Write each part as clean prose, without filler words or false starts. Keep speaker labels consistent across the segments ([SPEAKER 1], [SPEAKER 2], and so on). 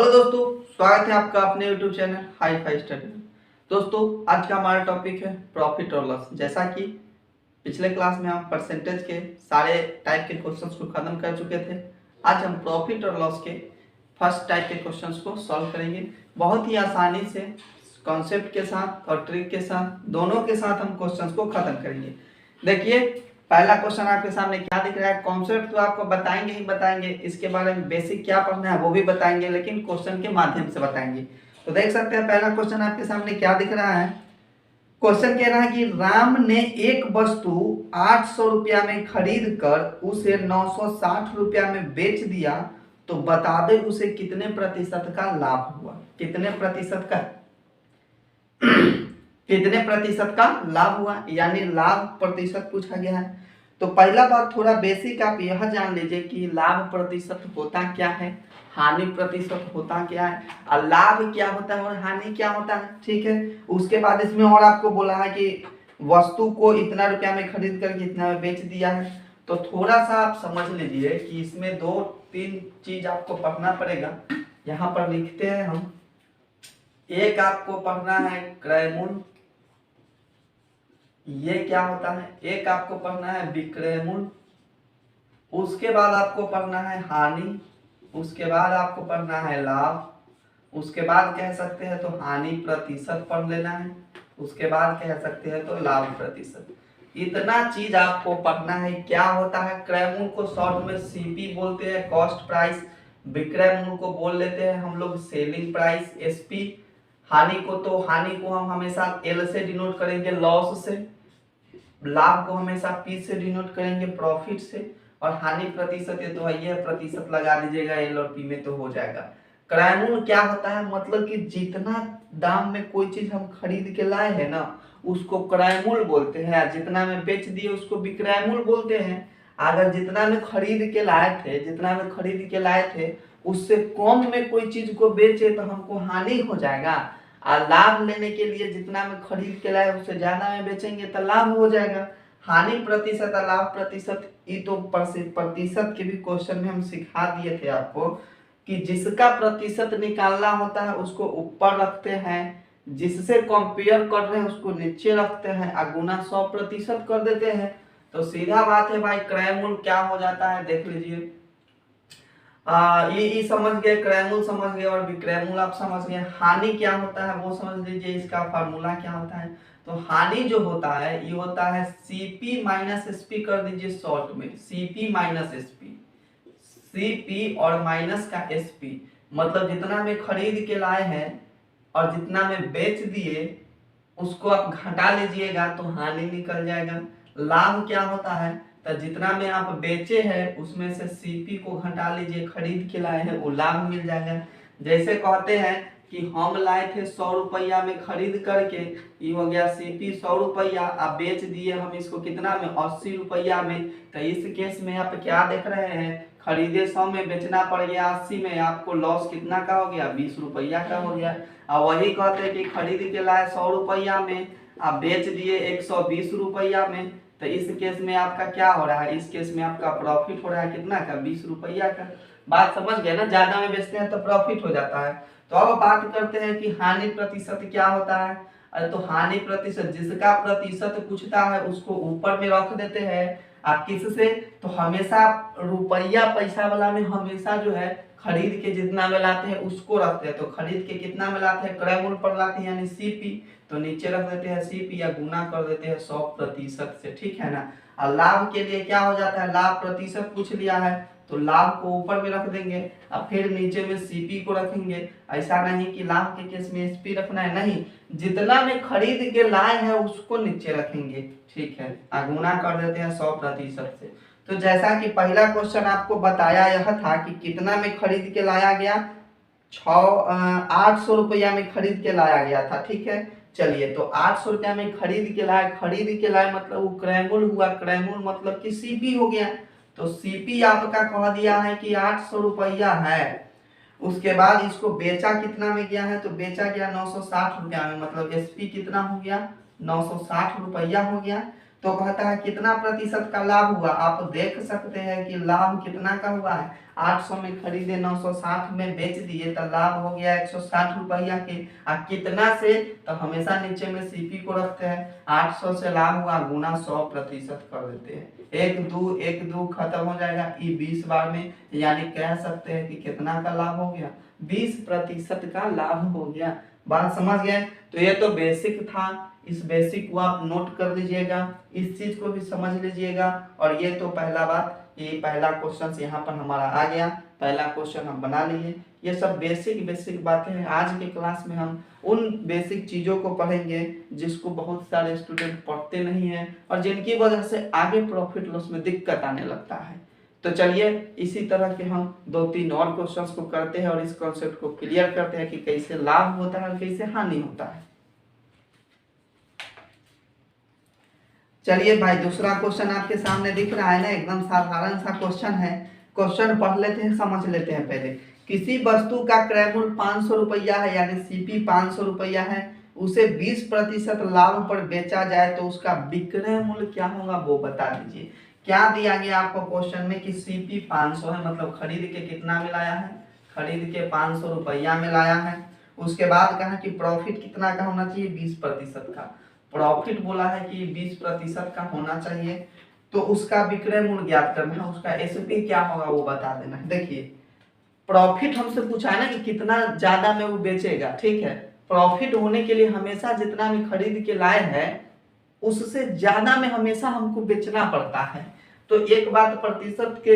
[SPEAKER 1] Hello दोस्तों, स्वागत है आपका अपने YouTube channel hi fi study में। दोस्तों, आज का हमारा टॉपिक है प्रॉफिट और लॉस। जैसा कि पिछले क्लास में हम परसेंटेज के सारे टाइप के क्वेश्चंस को खत्म कर चुके थे, आज हम प्रॉफिट और लॉस के फर्स्ट टाइप के क्वेश्चंस को सॉल्व करेंगे। बहुत ही आसानी से कॉन्सेप्ट के साथ और ट्रिक के साथ, दोनों के साथ हम क्वेश्चंस को खत्म करेंगे। देखिए, पहला क्वेश्चन आपके सामने क्या दिख रहा है। कॉन्सेप्ट तो आपको बताएंगे ही बताएंगे, इसके बारे में बेसिक क्या पढ़ना है वो भी बताएंगे, लेकिन क्वेश्चन के माध्यम से बताएंगे। तो देख सकते हैं पहला क्वेश्चन आपके सामने क्या दिख रहा है। क्वेश्चन कह रहा है कि राम ने एक वस्तु 800 रुपया में खरीद कर उसे 960 रुपया में बेच दिया, तो बता दे उसे कितने प्रतिशत का लाभ हुआ। कितने प्रतिशत का कितने प्रतिशत का लाभ हुआ, यानी लाभ प्रतिशत पूछा गया है। तो पहला बात, थोड़ा बेसिक आप यह जान लीजिए कि लाभ प्रतिशत होता क्या है, हानि प्रतिशत होता क्या है, और लाभ क्या होता है और हानि क्या होता है। ठीक है, उसके बाद इसमें और आपको बोला है कि वस्तु को इतना रुपया में खरीद कर इतना में बेच दिया है। तो थोड़ा सा आप समझ लीजिए कि इसमें दो तीन चीज आपको पढ़ना पड़ेगा। यहाँ पर लिखते हैं हम, एक आपको पढ़ना है क्रय मूल्य, ये क्या होता है। एक आपको पढ़ना है विक्रय मूल्य, उसके बाद आपको पढ़ना है हानि, उसके बाद आपको पढ़ना है लाभ, उसके बाद कह सकते हैं तो हानि प्रतिशत पढ़ लेना है, उसके बाद कह सकते हैं तो लाभ प्रतिशत। इतना चीज आपको पढ़ना है। क्या होता है, क्रय मूल्य को शॉर्ट में सीपी बोलते हैं, कॉस्ट प्राइस। विक्रय मूल्य को बोल लेते हैं हम लोग सेलिंग प्राइस, एसपी। हानि को हम हमेशा एल से डिनोट करेंगे, लॉस से। लाभ को हमेशा पी से डिनोट करेंगे, प्रॉफिट से। और हानि प्रतिशत, ये तो है, ये प्रतिशत लगा दीजिएगा, एल और पी में तो हो जाएगा। क्रय मूल्य क्या होता है, मतलब कि जितना दाम में कोई चीज हम खरीद के लाए हैं ना, उसको क्रय मूल्य बोलते हैं। जितना में बेच दिए उसको विक्रय मूल्य बोलते हैं। अगर जितना में खरीद के लाए थे उससे कम में कोई चीज को बेचे तो हमको हानि हो जाएगा। और लाभ लेने के लिए जितना में खरीद के लाए उससे ज्यादा में बेचेंगे तो लाभ हो जाएगा। हानि प्रतिशत और लाभ प्रतिशत, ये तो प्रतिशत के भी क्वेश्चन में हम सिखा दिए थे आपको कि जिसका प्रतिशत निकालना होता है उसको ऊपर रखते हैं, जिससे कंपेयर कर रहे हैं उसको नीचे रखते हैं, और गुना 100% कर देते हैं। तो सीधा बात है भाई, क्रय मूल्य क्या हो जाता है देख लीजिए। ये समझ गए, क्रय मूल्य समझ गए और विक्रय मूल्य आप समझ गए। हानि क्या होता है वो समझ लीजिए, इसका फार्मूला क्या होता है। तो हानि जो होता है ये होता है सीपी माइनस एसपी, कर दीजिए शॉर्ट में सीपी माइनस एसपी। सीपी और माइनस का एसपी, मतलब जितना में खरीद के लाए हैं और जितना में बेच दिए उसको आप घटा लीजिएगा तो हानि निकल जाएगा। लाभ क्या होता है, तो जितना में आप बेचे हैं उसमें से सीपी को घटा लीजिए, खरीद के लाए हैं वो लाभ मिल जाएगा। जैसे कहते हैं कि हम लाए थे 100 रुपया में खरीद करके, ये हो गया सीपी 100 रुपया, आप बेच दिए हम इसको कितना में, 80 रुपया में। तो इस केस में आप क्या देख रहे हैं, खरीदे 100 में, बेचना पड़ गया 80 में, आपको लॉस कितना का हो गया, 20 रुपया का हो गया। और वही कहते हैं कि खरीद के लाए 100 रुपया में, आप बेच दिए 120 रुपया में। तो इस केस में आपका क्या हो रहा है, इस केस में आपका प्रॉफिट हो रहा है कितना का, 20 रुपया का। बात समझ गए ना, ज्यादा में बेचते हैं तो प्रॉफिट हो जाता है। तो अब बात करते हैं कि हानि प्रतिशत क्या होता है। अरे तो हानि प्रतिशत, जिसका प्रतिशत पूछता है उसको ऊपर में रख देते हैं। आप किससे, तो हमेशा रुपया पैसा वाला में हमेशा जो है खरीद के जितना में लाते हैं उसको रखते हैं। तो खरीद के कितना में लाते हैं, क्रय मूल्य पर लाते हैं यानी सीपी, तो नीचे रख देते हैं सीपी या गुना कर देते हैं 100% से। ठीक है ना। और लाभ के लिए क्या हो जाता है, लाभ प्रतिशत पूछ लिया है तो लाभ को ऊपर में रख देंगे और फिर नीचे में सीपी को रखेंगे। ऐसा नहीं कि लाभ के केस में एसपी रखना है, नहीं, जितना में खरीद के लाए हैं उसको नीचे रखेंगे। ठीक है, गुना कर देते हैं 100% से। तो जैसा कि पहला क्वेश्चन आपको बताया यह था कि कितना में खरीद के लाया गया, 800 रुपया में खरीद के लाया गया था। ठीक है, चलिए, तो 800 रुपया में खरीद के लाए मतलब वो क्रय मूल्य हुआ, क्रय मूल्य मतलब कि सीपी हो गया। तो सीपी आपका कह दिया है कि 800 रुपया है। उसके बाद इसको बेचा कितना में गया है, तो बेचा गया 960 रुपया में, मतलब एसपी कितना हो गया, 960 रुपया हो गया। तो कहता है कितना प्रतिशत का लाभ हुआ। आप देख सकते हैं कि लाभ कितना का हुआ है, 800 में खरीदे 960 में बेच दिए तो लाभ हो गया 160 रुपया के। कितना से, तो हमेशा नीचे में सीपी को रखते हैं, 800 से लाभ हुआ गुना 100% कर देते हैं, एक दो खत्म हो जाएगा, ये 20 बार में, यानी कह सकते हैं कि कितना का लाभ हो गया, 20% का लाभ हो गया। बात समझ गए। तो ये तो बेसिक था, इस बेसिक को आप नोट कर लीजिएगा, इस चीज को भी समझ लीजिएगा। और ये तो पहला बात, ये पहला क्वेश्चन यहाँ पर हमारा आ गया, पहला क्वेश्चन हम बना लिए। ये सब बेसिक बातें हैं। आज के क्लास में हम उन बेसिक चीजों को पढ़ेंगे जिसको बहुत सारे स्टूडेंट पढ़ते नहीं हैं और जिनकी वजह से आगे प्रॉफिट लॉस में दिक्कत आने लगता है। तो चलिए इसी तरह के हम 2-3 और क्वेश्चंस को करते हैं और इस कॉन्सेप्ट को क्लियर करते हैं कि कैसे लाभ होता है और कैसे हानि होता है। चलिए भाई, दूसरा क्वेश्चन आपके सामने दिख रहा है ना, एकदम साधारण सा क्वेश्चन है। क्वेश्चन पढ़ लेते हैं, समझ लेते हैं पहले। किसी वस्तु का क्रय मूल्य 500 रुपया है, यानी सीपी 500 रुपया है, उसे 20% लाभ पर बेचा जाए तो उसका विक्रय मूल्य क्या होगा वो बता दीजिए। क्या दिया गया आपको क्वेश्चन में कि सीपी 500 है, मतलब खरीद के कितना में लाया है, खरीद के 500 रुपया में लाया है। उसके बाद कहा कि प्रॉफिट कितना का होना चाहिए, 20% का। प्रॉफिट बोला है कि 20% का होना चाहिए, तो उसका विक्रय मूल्य ज्ञात करना है, उसका एसपी क्या होगा वो बता देना है। देखिए प्रॉफिट हमसे पूछा है ना कि कितना ज्यादा में वो बेचेगा, ठीक है। प्रॉफिट होने के लिए हमेशा जितना में खरीद के लाए हैं उससे ज्यादा में हमेशा हमको बेचना पड़ता है। तो एक बात प्रतिशत के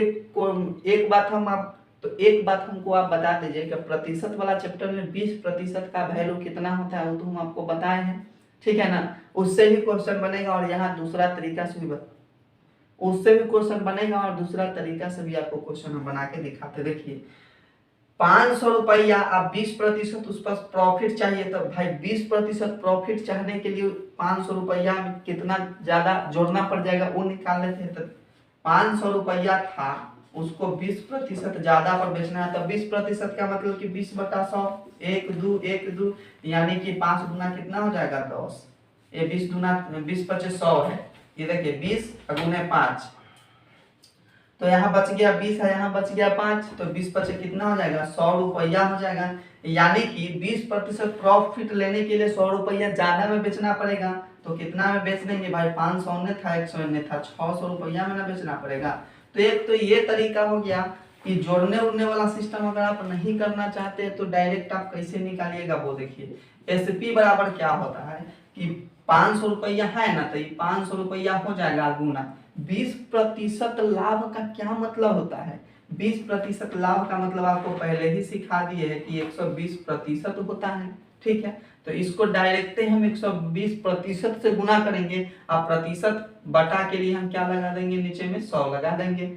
[SPEAKER 1] एक बात हम आप तो एक बात हमको आप बता दीजिए कि प्रतिशत वाला चैप्टर में 20% का वैल्यू कितना होता है वो तो हम आपको बताए हैं, ठीक है ना। उससे भी क्वेश्चन बनेगा और यहाँ दूसरा तरीका से भी उससे भी क्वेश्चन बनेगा और दूसरा तरीका से भी आपको क्वेश्चन हम बना के दिखाते। देखिए 500 रुपया, आप 20% उस पर प्रॉफिट चाहिए, तो भाई 20% प्रॉफिट चाहने के लिए 500 रुपया में कितना ज्यादा जोड़ना पड़ जाएगा वो निकाल लेते हैं। तो 500 रुपया था, उसको 20% ज्यादा पर बेचना है, तो 20% का मतलब कि 20/100, 1 2 यानी कि 5 गुना कितना हो जाएगा 10, ये 20 गुना 20×5 100 है। ये देखिए 20×5, तो यहाँ बच गया 20 है, यहाँ बच गया 5, तो 20×5 कितना हो जाएगा, 100 रुपया हो जाएगा। यानी कि 20% प्रॉफिट लेने के लिए 100 रुपया ज्यादा में बेचना पड़ेगा। तो कितना में बेच देंगे भाई, 500 ने था, 100 ने था, 600 रुपया में ना बेचना पड़ेगा। तो एक तो ये तरीका हो गया कि जोड़ने उड़ने वाला सिस्टम अगर आप नहीं करना चाहते तो डायरेक्ट आप कैसे निकालिएगा वो देखिए। एसपी बराबर क्या होता है कि 500 रुपया है ना, तो ये 500 रुपया हो जाएगा गुना 20% लाभ का क्या मतलब होता है। 20% लाभ का मतलब आपको पहले ही सिखा दिए है कि 120% होता है, ठीक है। तो इसको डायरेक्ट हम 120% से गुना करेंगे, अब प्रतिशत बटा के लिए हम क्या लगा देंगे, नीचे में 100 लगा देंगे।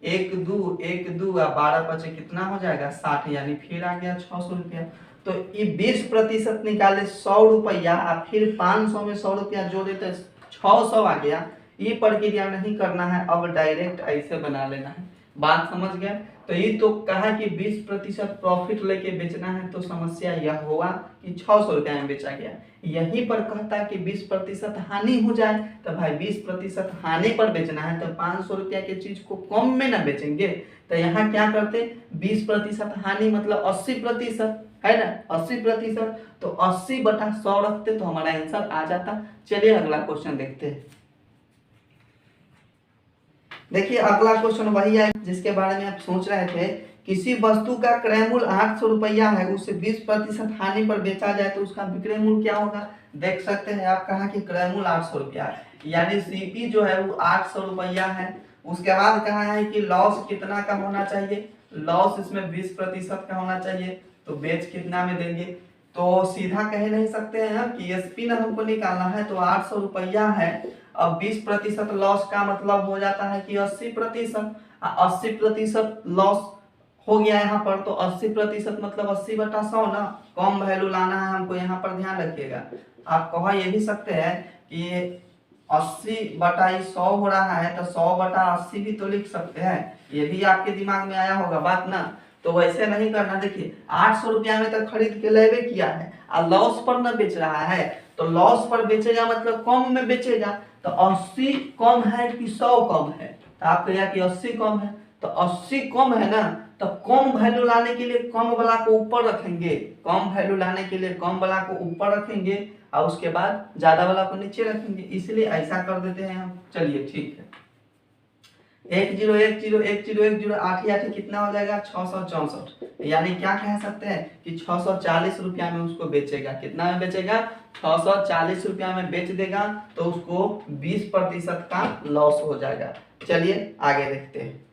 [SPEAKER 1] 1 2 12×5 कितना हो जाएगा 60, यानी फिर आ गया 600 रुपया। तो ये 20% निकाले 100 रुपया, फिर 500 में 100 रुपया जोड़े तो 600 आ गया। ये प्रक्रिया नहीं करना है, अब डायरेक्ट ऐसे बना लेना है। बात समझ गए। तो ये तो कहा कि 20% प्रॉफिट लेके बेचना है, तो समस्या यह होगा कि 600 रुपया में बेचा गया। यहीं पर कहता है कि 20% हानि हो जाए, तो भाई 20% हानि पर बेचना है, तो 500 रुपया की चीज को कम में ना बेचेंगे। तो यहाँ क्या करते, 20% हानि मतलब 80% है ना, 80%, तो 80/100 रखते तो हमारा आंसर आ जाता। चलिए अगला क्वेश्चन देखते हैं। देखिए अगला क्वेश्चन वही है जिसके बारे में आप सोच रहे थे। किसी वस्तु का क्रय मूल्य 800 रुपया है, उसे 20% हानि पर बेचा जाए तो उसका विक्रय मूल्य क्या होगा। देख सकते हैं आप, कहा कि क्रय मूल्य 800 रुपया है, यानी सीपी जो है वो 800 रुपया है। उसके बाद कहा है कि लॉस कितना का होना चाहिए, लॉस इसमें 20% का होना चाहिए, तो बेच कितना में देंगे। तो सीधा कह नहीं सकते हैं कि एसपी ना हमको निकालना है, तो 800 रुपया है, अब 20% लॉस का मतलब हो जाता है कि 80%, 80% लॉस हो गया यहाँ पर। तो 80% मतलब 80/100 ना, कम वैल्यू लाना है हमको, यहाँ पर ध्यान रखिएगा। आप कह ये भी सकते हैं कि 80/100 हो रहा है, तो 100/80 भी तो लिख सकते हैं, ये भी आपके दिमाग में आया होगा बात ना। तो वैसे नहीं करना। देखिए 800 रुपया में तो खरीद के लेवे किया है और लॉस पर ना बेच रहा है, तो लॉस पर बेचेगा मतलब कम में बेचेगा, तो 80 कम है कि 100 कम है, तो आप कहिए कि 80 कम है, तो 80 कम है ना, तो कम वैल्यू लाने के लिए कम वाला को ऊपर रखेंगे, कम वैल्यू लाने के लिए कम वाला को ऊपर रखेंगे और उसके बाद ज्यादा वाला को नीचे रखेंगे, इसलिए ऐसा कर देते हैं हम। चलिए ठीक है, 10101010 8 8 कितना हो जाएगा 664, यानी क्या कह सकते हैं कि 640 रुपया में उसको बेचेगा। कितना में बेचेगा? 640 रुपया में बेच देगा, तो उसको 20% का लॉस हो जाएगा। चलिए आगे देखते हैं।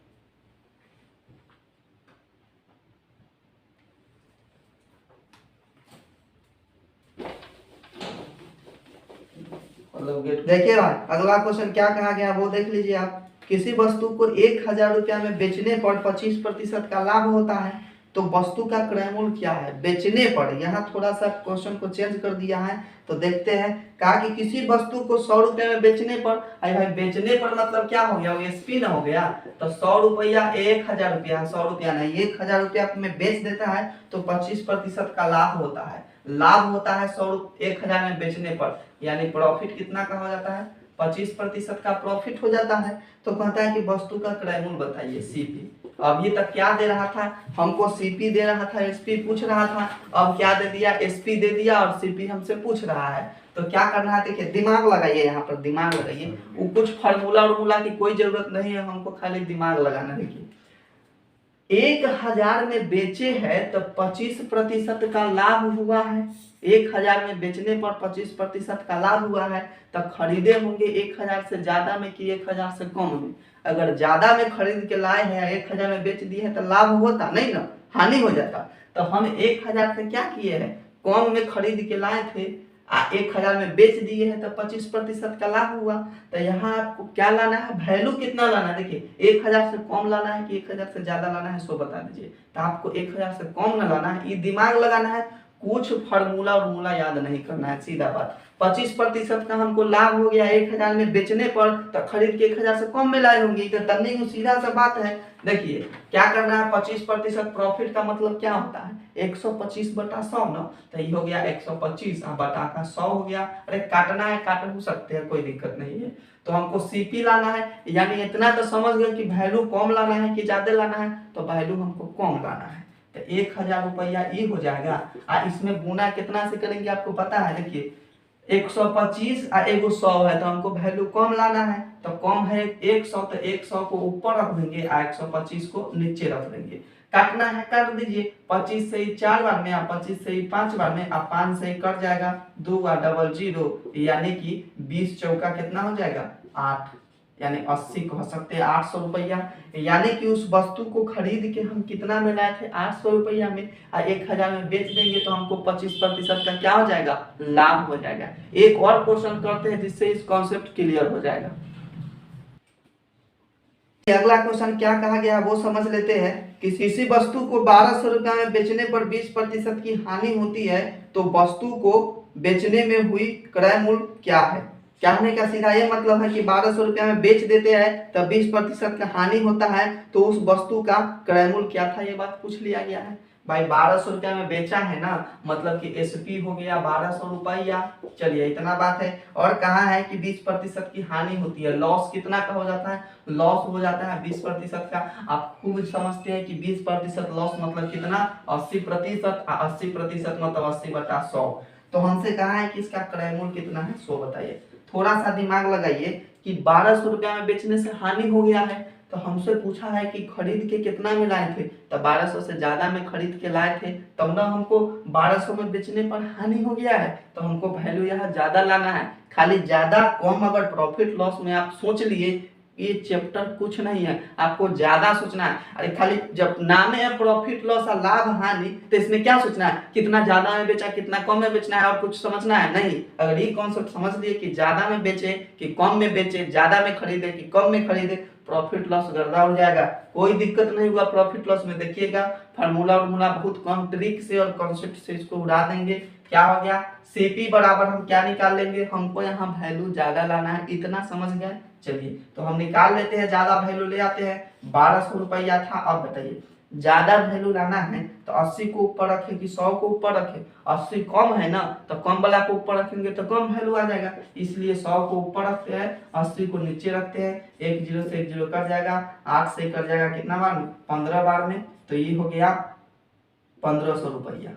[SPEAKER 1] देखिए भाई, अगला क्वेश्चन क्या कहा गया वो देख लीजिए आप। किसी वस्तु को 1000 रुपया में बेचने पर 25% का लाभ होता है, तो वस्तु का क्रय मूल्य क्या है? बेचने पर, यहाँ थोड़ा सा क्वेश्चन को चेंज कर दिया है, तो देखते हैं। कहा कि किसी वस्तु को 100 रुपये में बेचने पर, अरे भाई बेचने पर मतलब क्या हो गया? एसपी ना हो गया, तो 100 रुपया 1000 रुपया, 100 रुपया नहीं 1000 रुपया में बेच देता है, तो 25% का लाभ होता है। लाभ होता है 1000 में बेचने पर, यानी प्रॉफिट कितना का हो जाता है? 25% का प्रॉफिट हो जाता है। तो कहता है कि वस्तु का क्रय मूल्य बताइए, सीपी। अभी तक क्या दे रहा था हमको? सीपी दे रहा था, एसपी पूछ रहा था। अब क्या दे दिया? एसपी दे दिया और सीपी हमसे पूछ रहा है। तो क्या करना है? देखिए दिमाग लगाइए, यहाँ पर दिमाग लगाइए। वो कुछ फार्मूला उर्मूला की कोई जरूरत नहीं है, हमको खाली दिमाग लगाना। देखिए 1000 में बेचे है तो 25% का लाभ हुआ है। 1000 में बेचने पर 25% का लाभ हुआ है, तो खरीदे होंगे 1000 से ज्यादा में कि 1000 से कम में? अगर ज्यादा में खरीद के लाए हैं, 1000 में बेच दिए हैं, तो लाभ होता नहीं ना, हानि हो जाता। तो हम 1000 से क्या किए हैं? कम में खरीद के लाए थे, 1000 में बेच दिए हैं, तो 25% का लाभ हुआ। तो यहाँ आपको क्या लाना है? वैल्यू कितना लाना है? देखिए 1000 से कम लाना है कि 1000 से ज्यादा लाना है, सो बता दीजिए। तो आपको 1000 से कम ना लाना है, ये दिमाग लगाना है, कुछ फार्मूला उर्मूला याद नहीं करना है, सीधा बात। 25% का हमको लाभ हो गया 1000 में बेचने पर, तो खरीद के 1000 से कम में लाए होंगे, तो तन्नी को सीधा सा बात है। देखिए क्या करना है? 25% प्रॉफिट का मतलब क्या होता है? 125/100 ना, तो ये हो गया 125 बटा का 100 हो गया। अरे काटना है काट हो सकते हैं, कोई दिक्कत नहीं है। तो हमको सीपी लाना है, यानी इतना तो समझ गए कि वैल्यू कम लाना है कि ज्यादा लाना है, तो वैल्यू हमको कम लाना है। तो 1000 रुपया ये हो जाएगा। इसमें गुना कितना से करेंगे आपको पता है? देखिए 125 और एगो 100 है, तो हमको वैल्यू कम लाना है, तो कम है 100, तो 100 को ऊपर रख देंगे और 125 को नीचे रख देंगे। काटना है काट दीजिए, 25 से ही 4 बार में, 25 से ही 5 बार में, 5 से ही कट जाएगा, 2 डबल 0, यानी कि 20 चौका कितना हो जाएगा? 8, यानी 80 कह सकते हैं 800 रुपया। यानी कि उस वस्तु को खरीद के हम कितना में लाए थे? 800 रुपया में, और 1000 में बेच देंगे तो हमको 25% का क्या हो जाएगा? लाभ हो जाएगा। एक और क्वेश्चन करते हैं जिससे इस कॉन्सेप्ट क्लियर हो जाएगा। अगला क्वेश्चन क्या कहा गया है वो समझ लेते हैं। कि किसी वस्तु को 1200 रुपया में बेचने पर 20% की हानि होती है, तो वस्तु को बेचने में हुई क्रय मूल्य क्या है? कहने का सीधा ये मतलब है कि 1200 रुपया में बेच देते हैं तो 20% का हानि होता है, तो उस वस्तु का क्रय मूल्य क्या था? ये बात पूछ लिया गया है। भाई 1200 रुपया में बेचा है ना, मतलब कि एसपी हो गया 1200 रुपया। चलिए इतना बात है। और कहा है कि 20% की हानि होती है, लॉस कितना का हो जाता है? लॉस हो जाता है 20% का। आप खूब समझते हैं कि 20% लॉस मतलब कितना? 80%। 80% मतलब 80/100। तो हमसे कहा है कि इसका क्रय मूल्य कितना है, 100 बताइए। थोड़ा सा दिमाग लगाइए कि 1200 रुपया में बेचने से हानि हो गया है, तो हमसे पूछा है कि खरीद के कितना में लाए थे, तो 1200 से ज्यादा में खरीद के लाए थे, तब ना हमको 1200 में बेचने पर हानि हो गया है, तो हमको वैल्यू यहाँ ज्यादा लाना है। खाली ज्यादा कम अगर प्रॉफिट लॉस में आप सोच लिए, ये चैप्टर कुछ नहीं है, आपको ज्यादा सोचना है। अरे खाली जब नाम है प्रॉफिट लॉस और लाभ हानि, तो इसमें क्या सोचना है? कितना ज्यादा में बेचा कितना कम में बेचना है, और कुछ समझना है नहीं। अगर ये कॉन्सेप्ट समझ लिए कि ज्यादा में बेचे कि कम में बेचे, ज्यादा में खरीदे कि कम में खरीदे, प्रॉफिट लॉस गर्दा हो जाएगा। कोई दिक्कत नहीं हुआ प्रॉफिट लॉस में। देखिएगा फार्मूला उर्मूला बहुत कम ट्रिक से और कॉन्सेप्ट से इसको उड़ा देंगे। क्या हो गया? सीपी बराबर हम क्या निकाल लेंगे? हमको यहाँ वैल्यू ज्यादा लाना है, इतना समझ गए। चलिए तो हम निकाल लेते हैं, ज्यादा वैल्यू ले आते हैं। 1200 रुपया था, अब बताइए ज्यादा वैल्यू लाना है तो 80 को ऊपर रखे कि 100 को ऊपर रखे, 80 कम है ना तो कम वाला को ऊपर रखेंगे तो कम वैल्यू आ जाएगा, इसलिए 100 को ऊपर रखते हैं, 80 को नीचे रखते हैं, एक जीरो से एक जीरो कट जाएगा, 8 से कट जाएगा कितना बार में, 15 बार में, तो ये हो गया 1500 रुपया।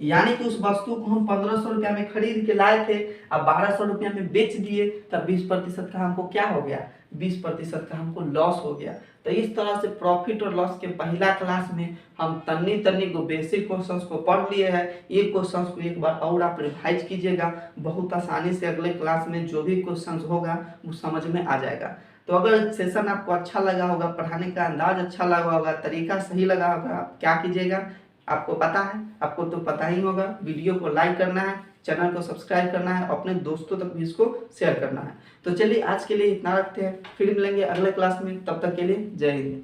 [SPEAKER 1] यानी कि उस वस्तु को हम 1500 रुपया में खरीद के लाए थे, अब 1200 रुपया में बेच दिए, तब 20% का हमको क्या हो गया, 20% का हमको लॉस हो गया। तो इस तरह से प्रॉफिट और लॉस के पहला क्लास में हम तन्नी तन्नी को बेसिक क्वेश्चंस को पढ़ लिए हैं। ये क्वेश्चंस को एक बार और आप रिवाइज कीजिएगा, बहुत आसानी से अगले क्लास में जो भी क्वेश्चंस होगा वो समझ में आ जाएगा। तो अगर सेशन आपको अच्छा लगा होगा, पढ़ाने का अंदाज अच्छा लगा होगा, तरीका सही लगा होगा, आप क्या कीजिएगा, आपको पता है, आपको तो पता ही होगा, वीडियो को लाइक करना है, चैनल को सब्सक्राइब करना है, अपने दोस्तों तक भी इसको शेयर करना है। तो चलिए आज के लिए इतना रखते हैं, फिर मिलेंगे अगले क्लास में, तब तक के लिए जय हिंद।